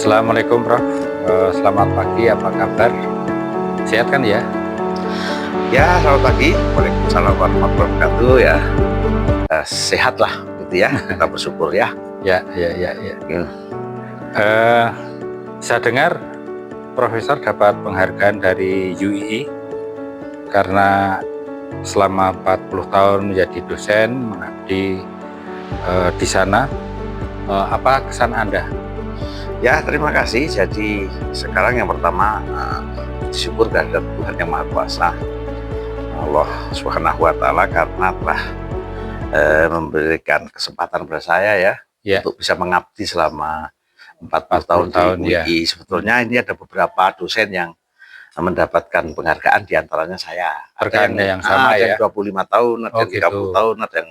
Assalamualaikum Prof. Selamat pagi, apa kabar? Sehat kan ya? Ya, selamat pagi. Waalaikumsalam warahmatullahi wabarakatuh ya. Sehat lah gitu ya. Kita bersyukur ya. Ya. Hmm. Saya dengar Profesor dapat penghargaan dari UII karena selama 40 tahun menjadi dosen, mengabdi di sana. Apa kesan Anda? Ya, terima kasih. Jadi sekarang yang pertama bersyukur kehadirat Tuhan Yang Maha Kuasa, Allah Subhanahu wa Ta'ala, karena telah memberikan kesempatan kepada saya ya untuk bisa mengabdi selama 40 tahun di UII. Sebetulnya ini ada beberapa dosen yang mendapatkan penghargaan, diantaranya saya. Ada yang sama ada ya? yang 25 tahun, ada yang 30 tahun, ada yang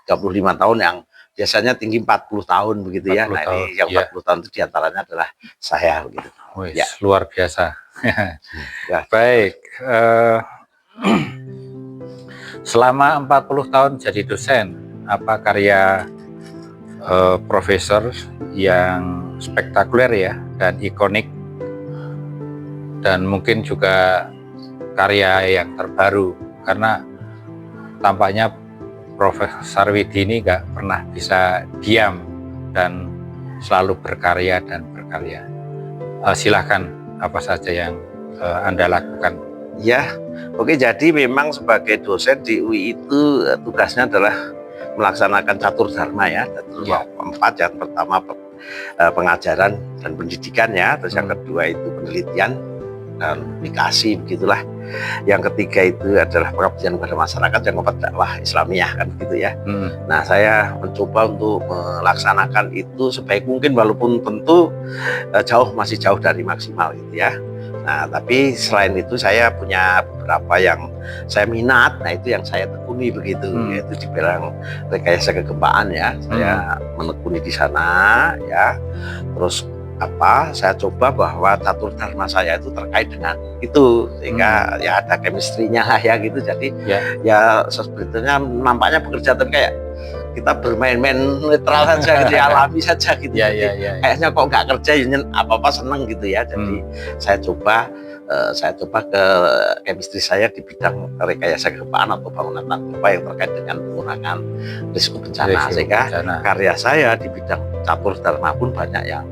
35 tahun, yang biasanya tinggi 40 tahun begitu ya. Nah, ini yang 40 tahun itu diantaranya adalah saya begitu. Ya. Luar biasa. Ya. Baik. Selama 40 tahun jadi dosen, apa karya Profesor yang spektakuler ya dan ikonik, dan mungkin juga karya yang terbaru, karena tampaknya Profesor Sarwidi ini nggak pernah bisa diam dan selalu berkarya dan berkarya. Silahkan, apa saja yang Anda lakukan? Ya, oke. Jadi memang sebagai dosen di UI itu tugasnya adalah melaksanakan catur dharma ya. Empat, yang pertama pengajaran dan pendidikan ya, terus yang kedua itu penelitian dan publikasi begitulah. Yang ketiga itu adalah pengabdian kepada masyarakat, yang keempat dakwah Islamiyah kan gitu ya. Nah, saya mencoba untuk melaksanakan itu sebaik mungkin, walaupun tentu masih jauh dari maksimal gitu ya. Nah, tapi selain itu saya punya beberapa yang saya minat, nah itu yang saya tekuni begitu, yaitu di bidang rekayasa kegempaan ya. Saya menekuni di sana ya. Terus saya coba bahwa catur dharma saya itu terkait dengan itu, sehingga ya ada chemistry-nya lah ya gitu. Jadi ya sebetulnya nampaknya bekerja tapi kayak kita bermain-main netral saja gitu ya, alami saja gitu. Kayaknya kok nggak kerja, apa-apa seneng gitu ya. Jadi saya coba ke chemistry saya di bidang rekayasa kegempaan atau bangunan tahan gempa yang terkait dengan pengurangan risiko bencana, sehingga karya saya di bidang catur dharma pun banyak yang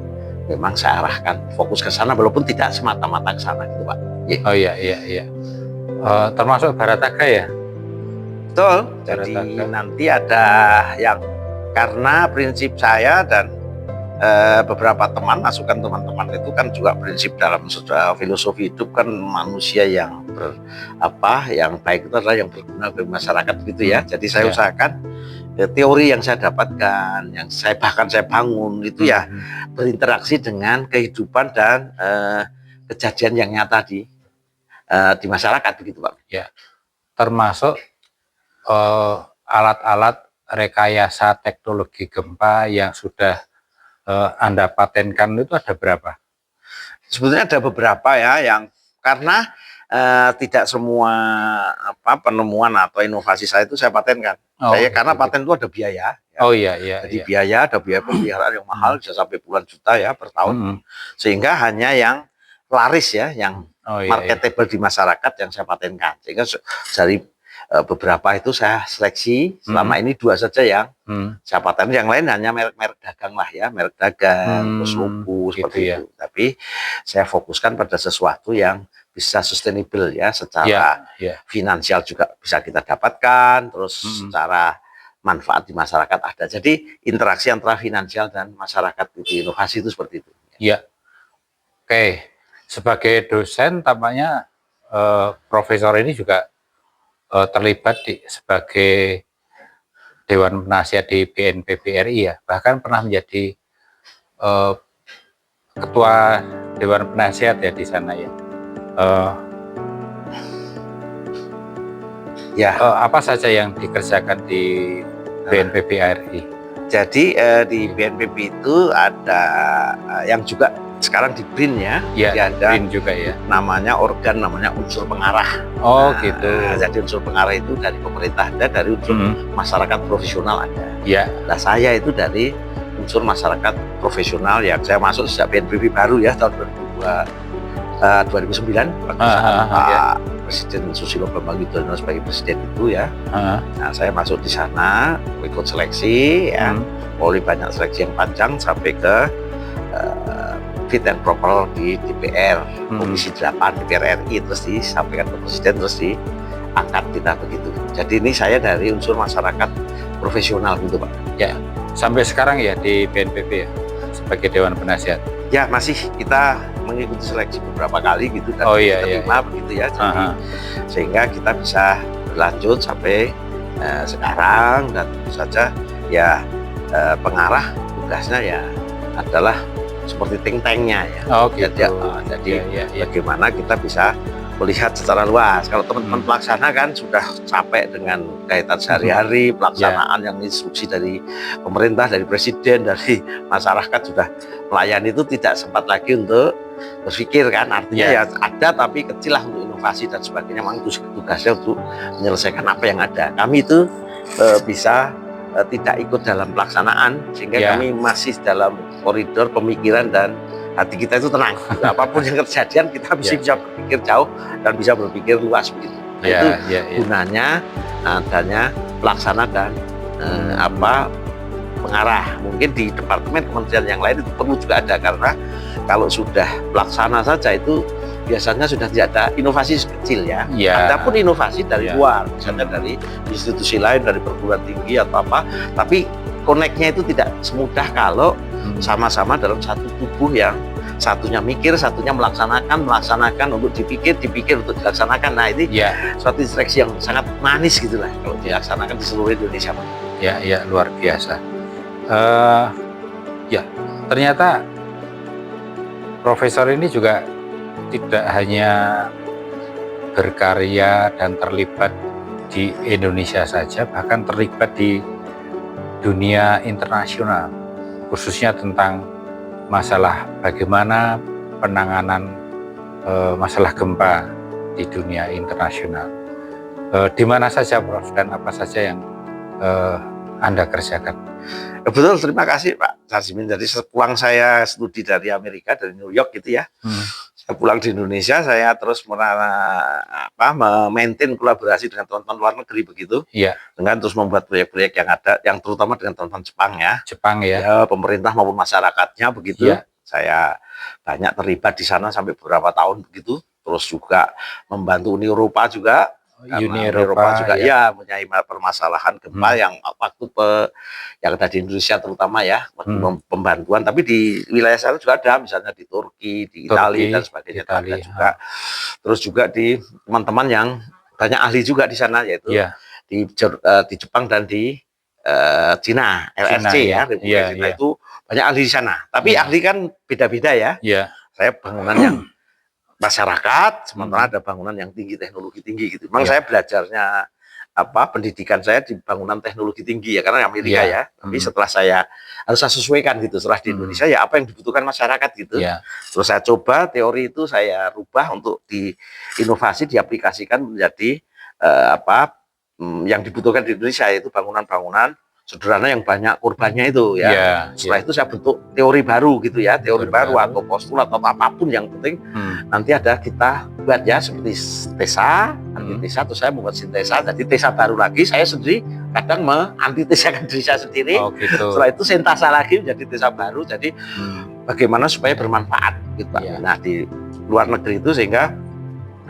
memang saya arahkan fokus ke sana, walaupun tidak semata-mata ke sana gitu Pak. Oh iya. Termasuk Bharataka ya? Betul. Jadi nanti ada yang, karena prinsip saya dan beberapa masukan teman-teman itu kan juga prinsip dalam filosofi hidup kan, manusia yang yang baik itu adalah yang berguna bagi masyarakat gitu ya. Jadi saya usahakan teori yang saya dapatkan, yang saya bangun itu ya berinteraksi dengan kehidupan dan kejadian yang nyata di masyarakat begitu Pak. Ya, termasuk alat-alat rekayasa teknologi gempa yang sudah Anda patenkan itu ada berapa? Sebetulnya ada beberapa ya, yang karena tidak semua penemuan atau inovasi saya itu saya patenkan. Karena paten itu ada biaya. Ya. Jadi biaya, ada biaya pemeliharaan yang mahal, bisa sampai puluhan juta ya per tahun. Sehingga hanya yang laris ya, yang marketable di masyarakat yang saya patenkan. Sehingga dari beberapa itu saya seleksi, selama ini 2 saja yang saya paten, yang lain hanya merek-merek dagang lah ya, merek dagang, terus logo seperti itu. Tapi saya fokuskan pada sesuatu yang bisa sustainable ya, secara finansial juga bisa kita dapatkan, terus secara manfaat di masyarakat ada. Jadi interaksi antara finansial dan masyarakat itu, inovasi itu seperti itu. Ya, oke. Sebagai dosen tampaknya Profesor ini juga terlibat sebagai Dewan Penasihat di BNPB RI ya, bahkan pernah menjadi Ketua Dewan Penasihat ya di sana ya. Apa saja yang dikerjakan di BNPB RI? Jadi di BNPB itu ada yang juga sekarang di BRIN ya, ada BRIN juga ya. Namanya organ, namanya unsur pengarah. Gitu. Jadi unsur pengarah itu dari pemerintah ada, dari unsur masyarakat profesional ada. Ya. Nah, saya itu dari unsur masyarakat profesional yang saya masuk sejak BNPB baru ya tahun 2009 pada saat Pak Presiden Susilo Bambang Yudhoyono sebagai presiden itu ya. Nah, saya masuk di sana ikut seleksi ya, mulai banyak seleksi yang panjang sampai ke fit and proper di DPR Komisi 8 DPR RI, terus disampaikan ke presiden, terus diangkat kita begitu. Jadi ini saya dari unsur masyarakat profesional gitu Pak. Ya, sampai sekarang ya di BNPB ya sebagai Dewan Penasihat. Ya masih kita mengikuti seleksi beberapa kali gitu dan diterima begitu ya. Jadi sehingga kita bisa berlanjut sampai sekarang, dan tentu saja ya pengarah tugasnya ya adalah seperti think tanknya ya. Jadi bagaimana kita bisa melihat secara luas. Kalau teman-teman pelaksana kan sudah capek dengan kaitan sehari-hari pelaksanaan yang instruksi dari pemerintah, dari presiden, dari masyarakat, sudah melayani itu tidak sempat lagi untuk berpikir kan, artinya ya ada tapi kecil lah untuk inovasi dan sebagainya. Memang itu tugasnya untuk menyelesaikan apa yang ada. Kami itu bisa tidak ikut dalam pelaksanaan, sehingga kami masih dalam koridor pemikiran dan hati kita itu tenang. Apapun yang kejadian kita bisa berpikir jauh dan bisa berpikir luas begitu. Nah, itu gunanya adanya pelaksana dan pengarah. Mungkin di departemen kementerian yang lain itu perlu juga ada, karena kalau sudah pelaksana saja itu biasanya sudah tidak ada inovasi kecil ya. Ada pun inovasi dari luar, misalnya dari institusi lain, dari perguruan tinggi atau apa, tapi koneknya itu tidak semudah kalau sama-sama dalam satu tubuh yang satunya mikir, satunya melaksanakan untuk dipikir untuk dilaksanakan. Nah ini suatu seleksi yang sangat manis gitulah kalau dilaksanakan di seluruh Indonesia. Ya luar biasa. Ya ternyata Profesor ini juga tidak hanya berkarya dan terlibat di Indonesia saja, bahkan terlibat di dunia internasional, khususnya tentang masalah bagaimana penanganan masalah gempa di dunia internasional. Di mana saja Prof, dan apa saja yang Anda kerjakan? Betul, terima kasih Pak Sarsimin. Jadi sepulang saya studi dari Amerika, dari New York gitu ya, saya pulang di Indonesia, saya terus memaintain kolaborasi dengan teman-teman luar negeri begitu, dengan terus membuat proyek-proyek yang ada, yang terutama dengan teman-teman Jepang ya, pemerintah maupun masyarakatnya begitu. Saya banyak terlibat di sana sampai beberapa tahun begitu. Terus juga membantu Uni Eropa juga. Uni Eropa juga mempunyai permasalahan gempa yang waktu yang ada di Indonesia terutama ya, pembantuan, tapi di wilayah sana juga ada, misalnya di Turki, di Italia dan sebagainya ada juga. Terus juga di teman-teman yang banyak ahli juga di sana, yaitu di Jepang dan di Cina, LRC Republik Cina itu banyak ahli di sana. Tapi ahli kan beda-beda ya. Saya bangunan yang masyarakat, sementara ada bangunan yang tinggi, teknologi tinggi gitu. Memang saya belajarnya pendidikan saya di bangunan teknologi tinggi ya, karena Amerika ya. Tapi setelah saya harus sesuaikan gitu, setelah di Indonesia ya apa yang dibutuhkan masyarakat gitu. Terus saya coba teori itu saya rubah untuk diinovasi, diaplikasikan menjadi yang dibutuhkan di Indonesia, yaitu bangunan-bangunan sederhana yang banyak korbannya itu ya. Setelah itu saya bentuk teori baru gitu ya, teori baru atau postulat atau apapun yang penting nanti ada kita buat ya, seperti tesa, antitesa, terus saya membuat sintesa, jadi tesa baru lagi, saya sendiri kadang mengantitesakan diri saya sendiri. Setelah itu sintasa lagi menjadi tesa baru, jadi bagaimana supaya bermanfaat gitu Pak. Nah di luar negeri itu sehingga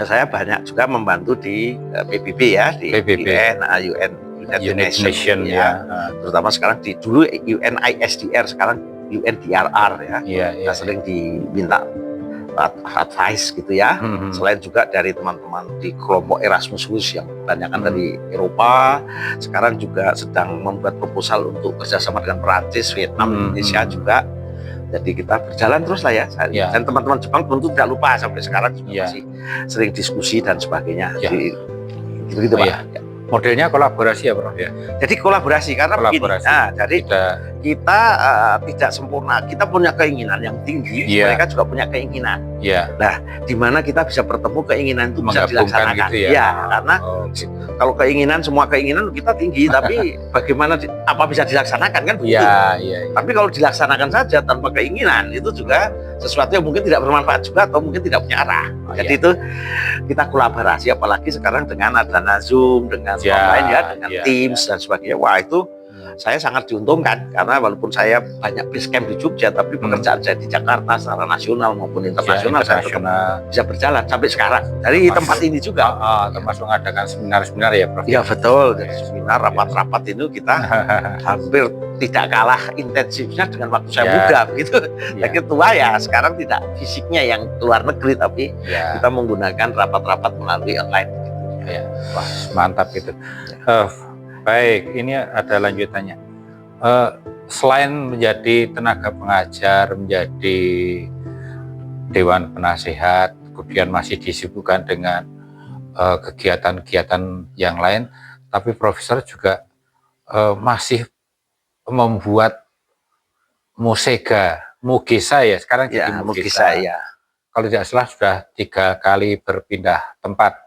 saya banyak juga membantu di PBB ya, di United Nations ya. Terutama sekarang dulu UNISDR, sekarang UNDRR ya. Kita sering diminta advice gitu ya. Selain juga dari teman-teman di kelompok Erasmus yang kebanyakan dari Eropa, sekarang juga sedang membuat proposal untuk kerjasama dengan Perancis, Vietnam, Indonesia juga. Jadi kita berjalan terus lah ya. Dan teman-teman Jepang tentu tidak lupa sampai sekarang juga masih sering diskusi dan sebagainya. Gitu Pak. Modelnya kolaborasi ya Prof ya. Jadi kolaborasi karena begini. Nah, jadi kita tidak sempurna, kita punya keinginan yang tinggi, mereka juga punya keinginan. Di mana kita bisa bertemu keinginan itu bisa dilaksanakan. Gitu ya? Karena kalau keinginan, semua keinginan kita tinggi, tapi bagaimana apa bisa dilaksanakan kan begitu. Tapi kalau dilaksanakan saja tanpa keinginan, itu juga sesuatu yang mungkin tidak bermanfaat juga atau mungkin tidak punya arah. Jadi itu kita kolaborasi, apalagi sekarang dengan adanya Zoom, dengan online ya, dengan Teams dan sebagainya. Wah, itu saya sangat diuntungkan karena walaupun saya banyak base camp di Jogja, tapi pekerjaan saya di Jakarta secara nasional maupun internasional saya tetap bisa berjalan sampai sekarang dari tempat ini juga. Termasuk mengadakan seminar-seminar ya, Prof? Ya betul, dari seminar, rapat-rapat itu kita hampir tidak kalah intensifnya dengan waktu saya muda begitu. Lagi tua ya, sekarang tidak fisiknya yang keluar negeri, tapi kita menggunakan rapat-rapat melalui online. Wah, mantap itu. Baik, ini ada lanjutannya. Selain menjadi tenaga pengajar, menjadi dewan penasehat, kemudian masih disibukkan dengan kegiatan-kegiatan yang lain, tapi Profesor juga masih membuat Mugesa ya, sekarang jadi Mugesa. Kalau tidak salah sudah 3 kali berpindah tempat.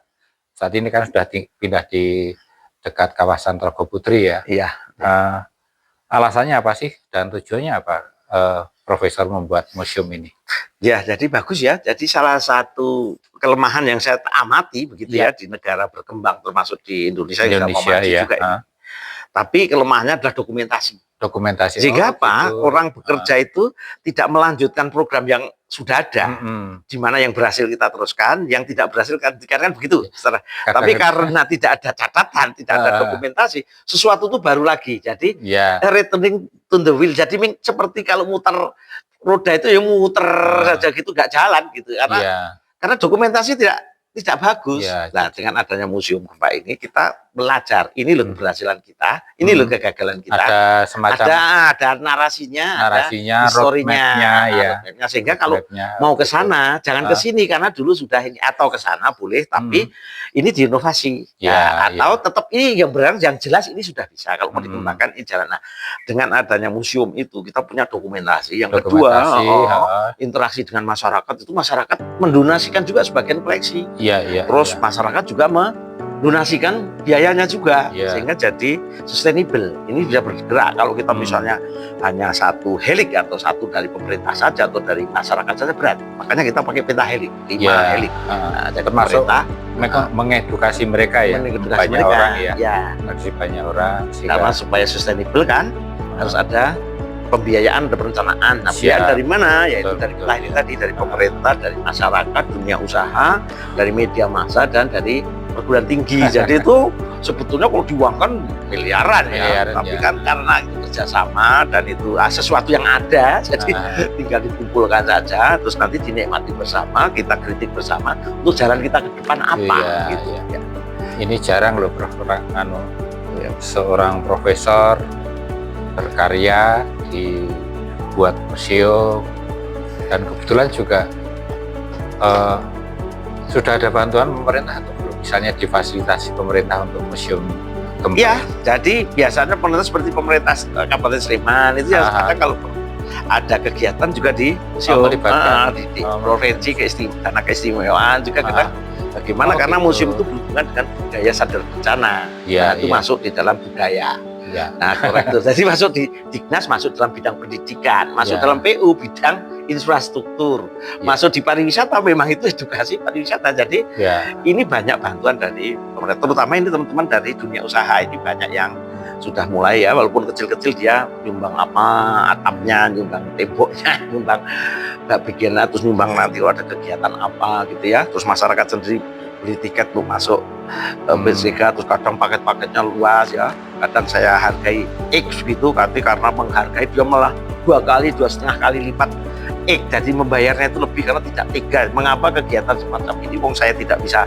Saat ini kan sudah pindah di dekat kawasan Telaga Putri ya. Alasannya apa sih dan tujuannya apa Profesor membuat museum ini? Ya, jadi bagus ya. Jadi salah satu kelemahan yang saya amati begitu ya di negara berkembang termasuk di Indonesia juga ini. Tapi kelemahannya adalah dokumentasi. Sehingga orang bekerja itu tidak melanjutkan program yang sudah ada, di mana yang berhasil kita teruskan, yang tidak berhasil kan begitu. Tapi karena tidak ada catatan, tidak ada dokumentasi, sesuatu itu baru lagi. Jadi returning to the wheel. Jadi seperti kalau muter roda itu yang muter saja gitu, nggak jalan gitu. Karena dokumentasi tidak bagus. Nah, dengan adanya museum gempa ini kita belajar, ini loh keberhasilan kita, ini loh kegagalan kita. Ada semacam ada narasinya, ada historinya, sehingga kalau mau ke sana jangan ke sini karena dulu sudah ini, atau ke sana boleh, tapi ini diinovasi. Atau tetap ini yang benar, yang jelas ini sudah bisa kalau mau digunakan ini jalan. Nah, dengan adanya museum itu kita punya dokumentasi. Yang kedua, interaksi dengan masyarakat, itu masyarakat mendonasikan juga sebagian koleksi. Terus masyarakat juga mendonasikan biayanya juga, sehingga jadi sustainable. Ini bisa bergerak. Kalau kita misalnya hanya satu helik atau satu dari pemerintah saja atau dari masyarakat saja berat. Makanya kita pakai pentahelik, 5 helik. Jadi termasuk mengedukasi mereka ya, banyak orang banyak orang. Karena supaya sustainable kan harus ada pembiayaan dan perencanaan. Nah, pembiayaan dari mana? Yaitu dari ini tadi, dari pemerintah, dari masyarakat, dunia usaha, dari media massa, dan dari perguruan tinggi. Jadi itu sebetulnya kalau diuangkan miliaran ya. Tapi kan karena itu kerjasama dan itu sesuatu yang ada, jadi tinggal dikumpulkan saja, terus nanti dinikmati bersama, kita kritik bersama untuk jalan kita ke depan apa. Ini jarang loh, Prof. Seorang profesor berkarya dibuat museum, dan kebetulan juga sudah ada bantuan pemerintah atau belum, misalnya difasilitasi pemerintah untuk museum gempa. Iya, jadi biasanya pemerintah seperti pemerintah Kabupaten Sleman itu kadang kalau ada kegiatan juga di museum, di provinsi dana keistimewaan juga kita bagaimana karena museum itu berhubungan dengan budaya sadar bencana. Itu masuk di dalam budaya. Nah, korektur. Jadi masuk di Dignas, masuk dalam bidang pendidikan, masuk dalam PU bidang infrastruktur, masuk di pariwisata, memang itu edukasi pariwisata. Jadi ini banyak bantuan dari pemerintah, terutama ini teman-teman dari dunia usaha ini banyak yang sudah mulai ya, walaupun kecil-kecil dia nyumbang atapnya, nyumbang temboknya, nyumbang bagian, terus nyumbang nanti ada kegiatan apa gitu ya. Terus masyarakat sendiri beli tiket untuk masuk BCK, terus kadang paket-paketnya luas ya, kadang saya hargai X gitu, nanti karena menghargai dia malah 2,5 kali lipat X, jadi membayarnya itu lebih karena tidak tega. Mengapa kegiatan semacam ini wong saya tidak bisa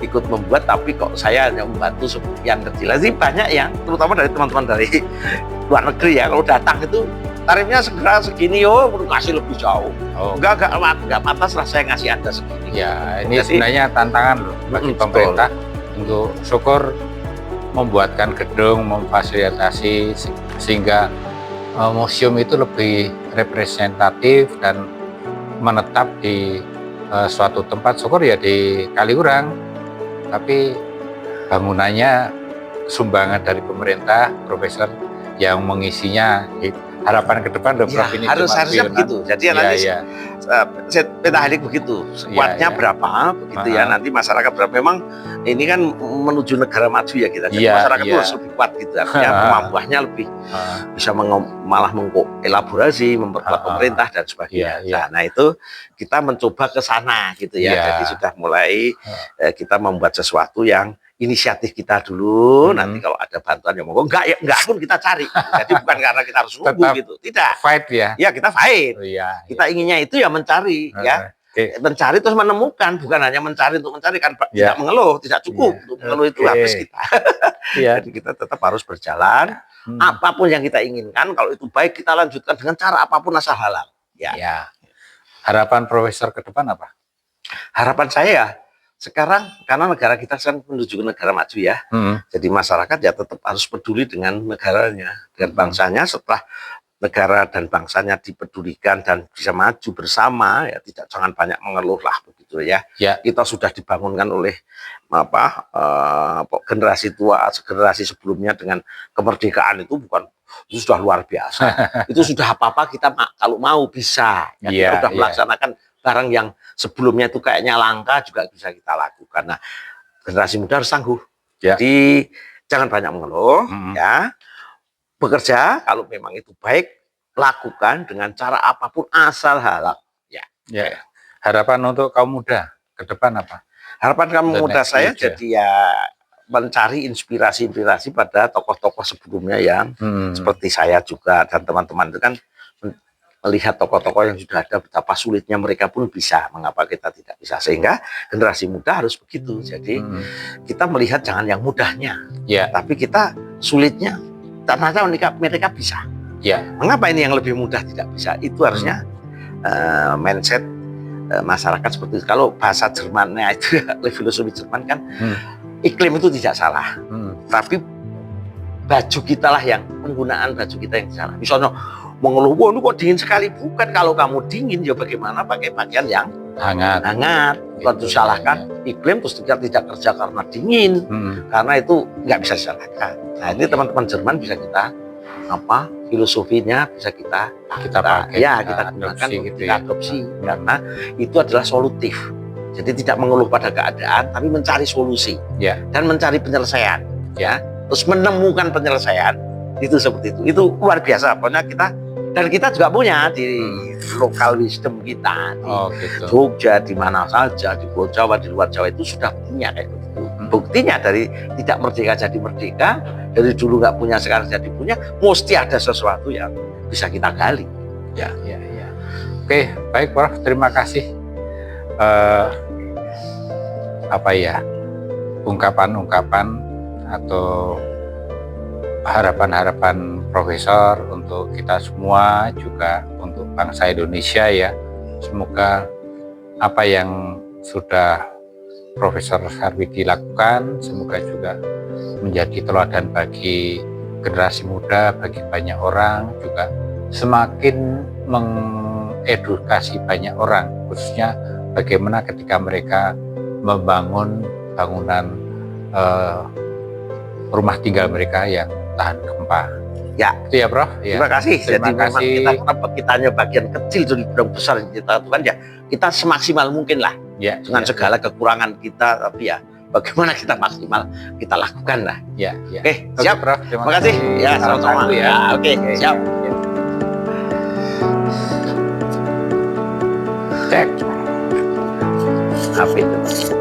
ikut membuat, tapi kok saya hanya membantu sebagian kecil. Jadi banyak yang terutama dari teman-teman dari luar negeri ya, kalau datang itu tarifnya segera segini, kasih lebih jauh. Enggak pantas lah saya ngasih Anda segini. Ini sebenarnya tantangan loh bagi pemerintah untuk syukur membuatkan gedung, memfasilitasi sehingga museum itu lebih representatif dan menetap di suatu tempat, syukur ya di Kaliurang, tapi bangunannya sumbangan dari pemerintah, Profesor, yang mengisinya. Harapan ke depan loh, Prof, Ya, ini harusnya cuma begitu. Jadi ya, nanti ya, pentahelik begitu, sekuatnya ya. berapa, begitu ya. Nanti masyarakat berapa. Memang ini kan menuju negara maju ya kita. Jadi Iya, masyarakat itu iya. harus lebih kuat gitu. Artinya kemampuannya lebih bisa malah mengelaborasi, memperkuat pemerintah dan sebagainya. Iya, iya. Nah itu kita mencoba ke sana gitu ya. Iya. Jadi sudah mulai kita membuat sesuatu yang inisiatif kita dulu, nanti kalau ada bantuan ya monggo, enggak pun kita cari. Jadi bukan karena kita harus nunggu Tetap gitu, tidak. fight ya. Ya kita fight. Iya. Kita inginnya itu ya mencari, ya. Mencari terus menemukan, bukan hanya mencari untuk mencari kan, tidak mengeluh, tidak cukup untuk mengeluh itu habis kita. Jadi kita tetap harus berjalan. Apapun yang kita inginkan, kalau itu baik kita lanjutkan dengan cara apapun asal halal. Ya. Harapan Profesor ke depan apa? Harapan saya ya, sekarang karena negara kita kan menuju ke negara maju ya, jadi masyarakat ya tetap harus peduli dengan negaranya, dengan bangsanya. Setelah negara dan bangsanya dipedulikan dan bisa maju bersama, ya jangan banyak mengeluh lah begitu ya. Kita sudah dibangunkan oleh generasi tua, generasi sebelumnya dengan kemerdekaan itu itu sudah luar biasa. Itu sudah apa-apa kita kalau mau bisa. Ya, kita sudah melaksanakan barang yang sebelumnya itu kayaknya langka juga bisa kita lakukan. Nah, generasi muda harus tangguh. Jadi jangan banyak mengeluh, ya. Bekerja kalau memang itu baik, lakukan dengan cara apapun asal halal. Ya. Harapan untuk kaum muda ke depan apa? Harapan kaum muda saya jadi ya mencari inspirasi-inspirasi pada tokoh-tokoh sebelumnya yang seperti saya juga dan teman-teman itu kan melihat tokoh-tokoh yang sudah ada betapa sulitnya mereka pun bisa, mengapa kita tidak bisa, sehingga generasi muda harus begitu. Jadi kita melihat jangan yang mudahnya, tapi kita sulitnya, ternyata mereka bisa. Mengapa ini yang lebih mudah tidak bisa? Itu harusnya mindset masyarakat seperti itu. Kalau bahasa Jermannya itu filosofi Jerman kan iklim itu tidak salah, tapi baju kita lah yang penggunaan baju kita yang salah. Misalnya mengeluh, wah ini kok dingin sekali. Bukan, kalau kamu dingin ya bagaimana pakai pakaian yang hangat. Kalau disalahkan iklim terus kita tidak kerja karena dingin, karena itu nggak bisa disalahkan. Nah ini teman-teman Jerman bisa kita filosofinya bisa kita pakai, kita gunakan, kita adopsi, karena itu adalah solutif. Jadi tidak mengeluh pada keadaan, tapi mencari solusi dan mencari penyelesaian, terus menemukan penyelesaian. Itu seperti itu. Itu luar biasa. Pokoknya kita juga punya di lokal wisdom kita di Jogja, di mana saja, di Pulau Jawa, di luar Jawa itu sudah punya kayak begitu. Buktinya dari tidak merdeka jadi merdeka, dari dulu nggak punya sekarang jadi punya, mesti ada sesuatu yang bisa kita gali. Oke, baik Prof, terima kasih. Ungkapan-ungkapan atau harapan-harapan Profesor untuk kita semua, juga untuk bangsa Indonesia ya. Semoga apa yang sudah Profesor Sarwidi lakukan, semoga juga menjadi teladan bagi generasi muda, bagi banyak orang, juga semakin mengedukasi banyak orang, khususnya bagaimana ketika mereka membangun bangunan rumah tinggal mereka yang tahan gempa. Itu ya Prof. Terima kasih. Jadi memang kita hanya bagian kecil dari bidang besar yang kita lakukan, ya kita semaksimal mungkin lah dengan segala kekurangan kita, tapi ya bagaimana kita maksimal kita lakukan lah. Oke, siap Prof. Terima kasih. Sama-sama ya. Oke, siap. Cek. Apa itu?